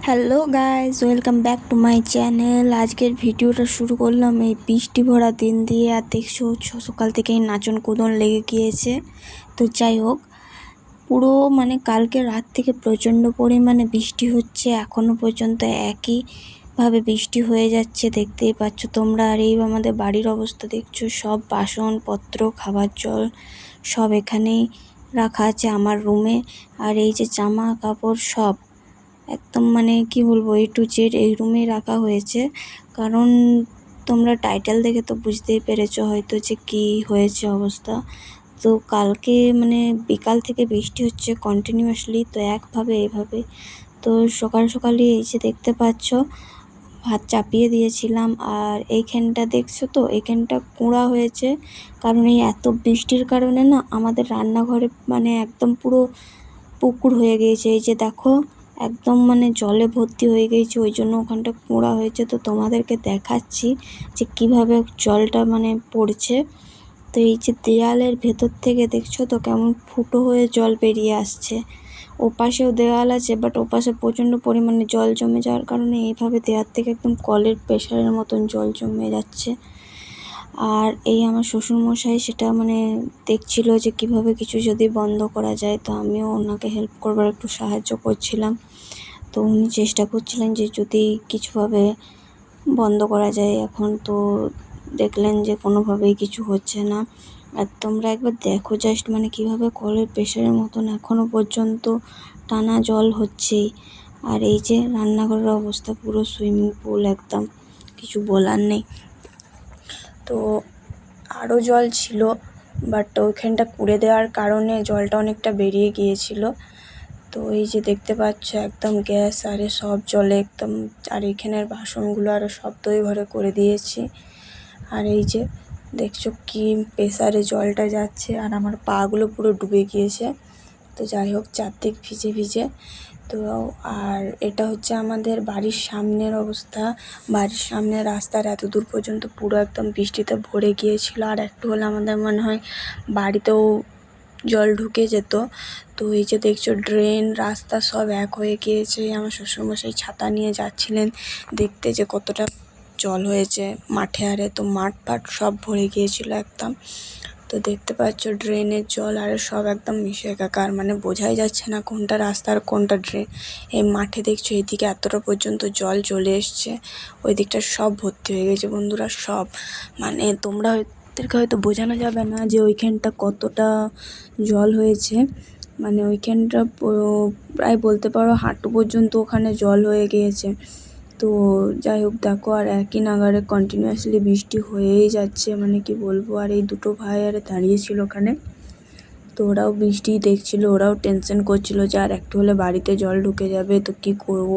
Hello guys, welcome back to my channel. আজকের ভিডিওটা শুরু করলাম এই বৃষ্টি ভরা দিন দিয়ে। আর দেখছো সকাল থেকেই নাচন কুদন লেগে গিয়েছে। তো যাই হোক, পুরো কালকে রাত থেকে প্রচণ্ড পরিমাণে বৃষ্টি হচ্ছে, এখনও পর্যন্ত একইভাবে বৃষ্টি হয়ে যাচ্ছে, দেখতেই পাচ্ছ তোমরা। আর এই আমাদের বাড়ির অবস্থা দেখছো, সব বাসনপত্র খাবার জল সব এখানেই রাখা আছে আমার রুমে। আর এই যে জামা কাপড় সব একদম কি বলবো, A to Z এই রুমেই রাখা হয়েছে। কারণ তোমরা টাইটেল দেখে তো বুঝতেই পেরেছো হয়তো যে কি হয়েছে অবস্থা। তো কালকে বিকাল থেকে বৃষ্টি হচ্ছে কন্টিনিউয়াসলি, তো এইভাবে। তো সকাল সকালই এই যে দেখতে পাচ্ছ ভাত চাপিয়ে দিয়েছিলাম। আর এইখানটা দেখছো তো, এইখানটা কুঁড়া হয়েছে, কারণ এই এত বৃষ্টির কারণে না আমাদের রান্নাঘরে একদম পুরো পুকুর হয়ে গিয়েছে। এই যে দেখো, একদম জলে ভর্তি হয়ে গিয়েছে, ওই জন্য ওখানটা কুঁড়া হয়েছে। তো তোমাদেরকে দেখাচ্ছি যে কিভাবে জলটা পড়ছে। তো এই যে দেয়ালের ভেতর থেকে দেখছো তো কেমন ফুটো হয়ে জল বেরিয়ে আসছে। ওপাশেও দেওয়াল আছে, বাট ওপাশে প্রচণ্ড পরিমাণে জল জমে যাওয়ার কারণে এইভাবে দেওয়াল থেকে একদম কলের প্রেশারের মতন জল জমে যাচ্ছে। আর এই আমার শ্বশুরমশাই সেটা দেখছিল যে কিভাবে কিছু যদি বন্ধ করা যায়। তো আমিও ওনাকে হেল্প করবার একটু সাহায্য করছিলাম। তো উনি চেষ্টা করছিলেন যে যদি কিছুভাবে বন্ধ করা যায়। এখন তো দেখলেন যে কোনোভাবেই কিছু হচ্ছে না। আর তোমরা একবার দেখো জাস্ট কীভাবে কলের প্রেশারের মতন এখনও পর্যন্ত টানা জল হচ্ছেই। আর এই যে রান্নাঘরের অবস্থা পুরো সুইমিং পুল, একদম কিছু বলার নেই। তো আরও জল ছিল, বাট ওইখানটা কুড়ে দেওয়ার কারণে জলটা অনেকটা বেরিয়ে গিয়েছিল। তো এই যে দেখতে পাচ্ছ একদম গ্যাস আরে সব জলে একদম। আর এখানের বাসনগুলো আরও সব দই ভরে করে দিয়েছি। আর এই যে দেখছো কি প্রেসারে জলটা যাচ্ছে, আর আমার পাগুলো পুরো ডুবে গিয়েছে। তো যাই হোক, চারদিক ভিজে ভিজে। তো আর এটা হচ্ছে আমাদের বাড়ির সামনের অবস্থা। বাড়ির সামনে রাস্তার এত দূর পর্যন্ত পুরো একদম বৃষ্টিতে ভরে গিয়েছিল। আর একটু হলে আমাদের মনে হয় বাড়িতেও জল ঢুকে যেত। তো এই যে দেখছো ড্রেন রাস্তা সব এক হয়ে গিয়েছে। আমার শ্বশুরমশাই ছাতা নিয়ে যাচ্ছিলেন দেখতে যে কতটা জল হয়েছে মাঠে। আরে তো মাঠ ফাট সব ভরে গিয়েছিল একদম। তো দেখতে পাচ্ছ ড্রেনের জল আর সব একদম মিশে একাকার, বোঝাই যাচ্ছে না কোনটা রাস্তা আর কোনটা ড্রেন। এই মাঠে দেখছো এইদিকে এতটা পর্যন্ত জল চলে এসছে, ওই দিকটা সব ভর্তি হয়ে গেছে বন্ধুরা সব। তোমরা ওদেরকে হয়তো বোঝানো যাবে না যে ওইখানটা কতটা জল হয়েছে। ওইখানটা প্রায় বলতে পারো হাঁটু পর্যন্ত ওখানে জল হয়ে গিয়েছে। তো যাই হোক দেখো, আর একই নাগারে কন্টিনিউয়াসলি বৃষ্টি হয়েই যাচ্ছে, কি বলবো। আর এই দুটো ভাই আরে দাঁড়িয়েছিল ওখানে, তো ওরাও বৃষ্টি দেখছিল, ওরাও টেনশন করছিল যে আর একটু হলে বাড়িতে জল ঢুকে যাবে, তো কি করব।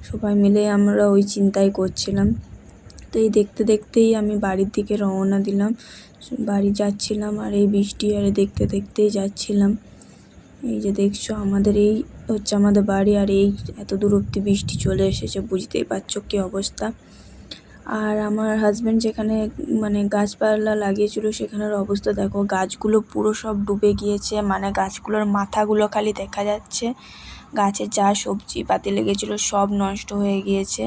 সবাই মিলে আমরা ওই চিন্তাই করছিলাম। তো এই দেখতে দেখতেই আমি বাড়ির দিকে রওনা দিলাম, বাড়ি যাচ্ছিলাম। আর এই বৃষ্টি আর দেখতে দেখতেই যাচ্ছিলাম। এই যে দেখছো আমাদের এই হচ্ছে আমাদের বাড়ি, আর এই এত দূর অব্দি বৃষ্টি চলে এসেছে, বুঝতেই পারছো কী অবস্থা। আর আমার হাজব্যান্ড যেখানে গাছপালা লাগিয়েছিল সেখানের অবস্থা দেখো, গাছগুলো পুরো সব ডুবে গিয়েছে। গাছগুলোর মাথাগুলো খালি দেখা যাচ্ছে। গাছে যা সবজি পাতি লেগেছিলো সব নষ্ট হয়ে গিয়েছে।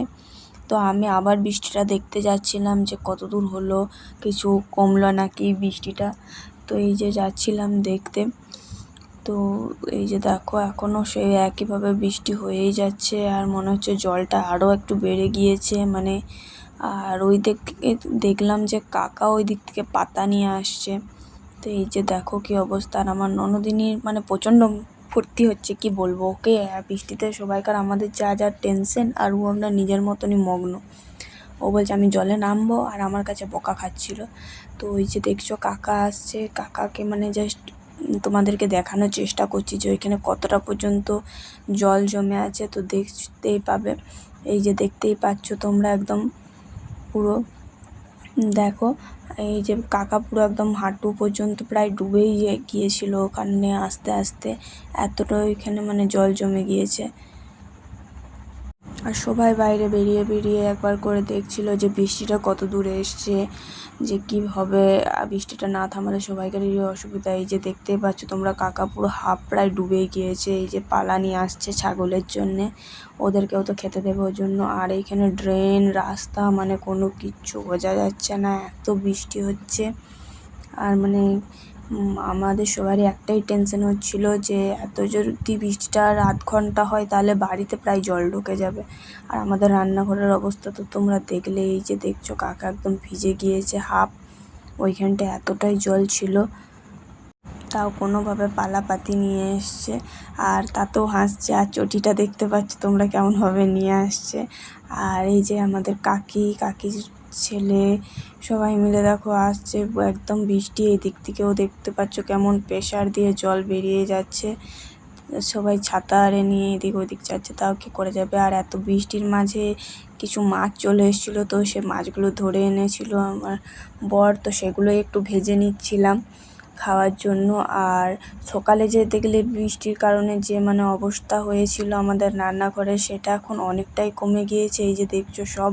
তো আমি আবার বৃষ্টিটা দেখতে যাচ্ছিলাম যে কত দূর হলো, কিছু কমলো নাকি বৃষ্টিটা। তো এই যে যাচ্ছিলাম দেখতে। তো এই যে দেখো এখনও সেই একইভাবে বৃষ্টি হয়েই যাচ্ছে, আর মনে হচ্ছে জলটা আরও একটু বেড়ে গিয়েছে। আর ওই দেখলাম যে কাকা ওই দিক থেকে পাতা নিয়ে আসছে। তো এই যে দেখো কী অবস্থা। আর আমার ননদিনীর প্রচণ্ড ফুর্তি হচ্ছে, কি বলবো ওকে। বৃষ্টিতে সবাইকার আমাদের যা যা টেনশন, আর ও আমরা নিজের মতনই মগ্ন। ও বলছে আমি জলে নামবো, আর আমার কাছে বকা খাচ্ছিল। তো ওই যে দেখছো কাকা আসছে, কাকাকে জাস্ট তোমাদেরকে দেখানোর চেষ্টা করছি যে ওইখানে কতটা পর্যন্ত জল জমে আছে। তো দেখতেই পাবে, এই যে দেখতেই পাচ্ছ তোমরা একদম পুরো দেখো। এই যে কাকা পুরো একদম হাঁটু পর্যন্ত প্রায় ডুবেই গিয়েছিল ওখানে আস্তে আস্তে, এতটা ওইখানে জল জমে গিয়েছে। আর সবাই বাইরে বেরিয়ে বেরিয়ে একবার করে দেখছিল যে বৃষ্টিটা কত দূরে এসছে, যে কী হবে। বৃষ্টিটা না থামালে সবাইকারই অসুবিধা। এই যে দেখতেই পাচ্ছ তোমরা, কাকা পুরো হাফ প্রায় ডুবে গিয়েছে। এই যে পালা নিয়ে আসছে ছাগলের জন্যে, ওদেরকেও তো খেতে দেবে ওই জন্য। আর এইখানে ড্রেন রাস্তা মানে কোনো কিচ্ছু বোঝা যাচ্ছে না, এত বৃষ্টি হচ্ছে। আর মানে আমাদের সবারই একটাই টেনশন হচ্ছিল যে এত যদি বৃষ্টিটা আর আধ ঘন্টা হয় তাহলে বাড়িতে প্রায় জল ঢুকে যাবে। আর আমাদের রান্নাঘরের অবস্থা তো তোমরা দেখলে, এই যে দেখছো কাকা একদম ভিজে গিয়েছে হাফ, ওইখানটা এতটাই জল ছিল। তাও কোনোভাবে পালাপাতি নিয়ে এসছে, আর তাতেও হাসছে। আর চটিটা দেখতে পাচ্ছ তোমরা কেমনভাবে নিয়ে আসছে। আর এই যে আমাদের কাকির ছেলে সবাই মিলে দেখো আসছে, একদম বৃষ্টি এই দিক থেকেও দেখতে পাচ্ছ কেমন প্রেশার দিয়ে জল বেরিয়ে যাচ্ছে। সবাই ছাতা আরে নিয়ে এদিক ওদিক যাচ্ছে, তাও কী করে যাবে। আর এত বৃষ্টির মাঝে কিছু মাছ চলে এসেছিলো, তো সে মাছগুলো ধরে এনেছিল আমার বর, তো সেগুলোই একটু ভেজে নিচ্ছিলাম খাওয়ার জন্য। আর সকালে যে দেখলে বৃষ্টির কারণে যে মানে অবস্থা হয়েছিল আমাদের রান্নাঘরে, সেটা এখন অনেকটাই কমে গিয়েছে। এই যে দেখছো সব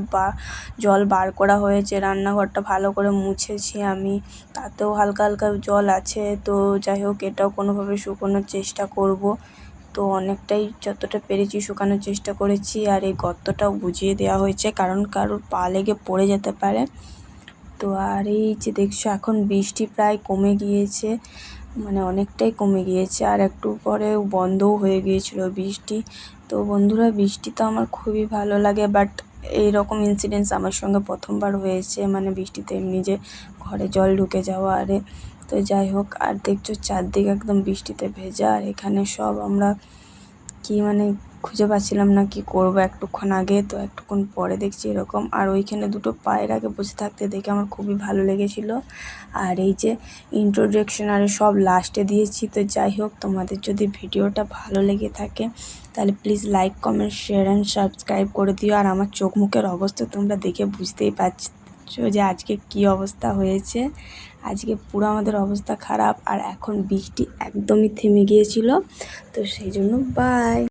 জল বার করা হয়েছে, রান্নাঘরটা ভালো করে মুছেছি আমি, তাতেও হালকা হালকা জল আছে। তো যাই হোক, এটাও কোনোভাবে শুকোনোর চেষ্টা করব। তো অনেকটাই যতটা পেরেছি শুকানোর চেষ্টা করেছি। আর এই গর্তটাও বুঝিয়ে দেওয়া হয়েছে, কারণ কারোর পা লেগে পড়ে যেতে পারে। তো আর এই যে দেখছো এখন বৃষ্টি প্রায় কমে গিয়েছে, মানে অনেকটাই কমে গিয়েছে। আর একটু পরে বন্ধও হয়ে গিয়েছিল বৃষ্টি। তো বন্ধুরা, বৃষ্টি তো আমার খুবই ভালো লাগে, বাট এইরকম ইনসিডেন্টস আমার সঙ্গে প্রথমবার হয়েছে, মানে বৃষ্টিতে এমনি যে ঘরে জল ঢুকে যাওয়া। আরে তো যাই হোক, আর দেখছো চারদিকে একদম বৃষ্টিতে ভেজা। আর এখানে সব আমরা কি মানে খুঁজে পাচ্ছিলাম না কি করব একটুক্ষণ আগে, তো একটুক্ষণ পরে দেখছি এরকম। আর ওইখানে দুটো পায়রাকে বসে থাকতে দেখে আমার খুবই ভালো লেগেছিল। আর এই যে ইন্ট্রোডাকশন আর সব লাস্টে দিয়েছি। তো যাই হোক, তোমাদের যদি ভিডিওটা ভালো লেগে থাকে তাহলে please like, comment, share and subscribe করে দিও। আর আমার চোখ মুখের অবস্থা তোমরা দেখে বুঝতেই পারছো যে আজকে কি অবস্থা হয়েছে। আজকে পুরো আমাদের অবস্থা খারাপ। আর এখন বৃষ্টি একদমই থেমে গিয়েছিল, তো সেই জন্য বাই।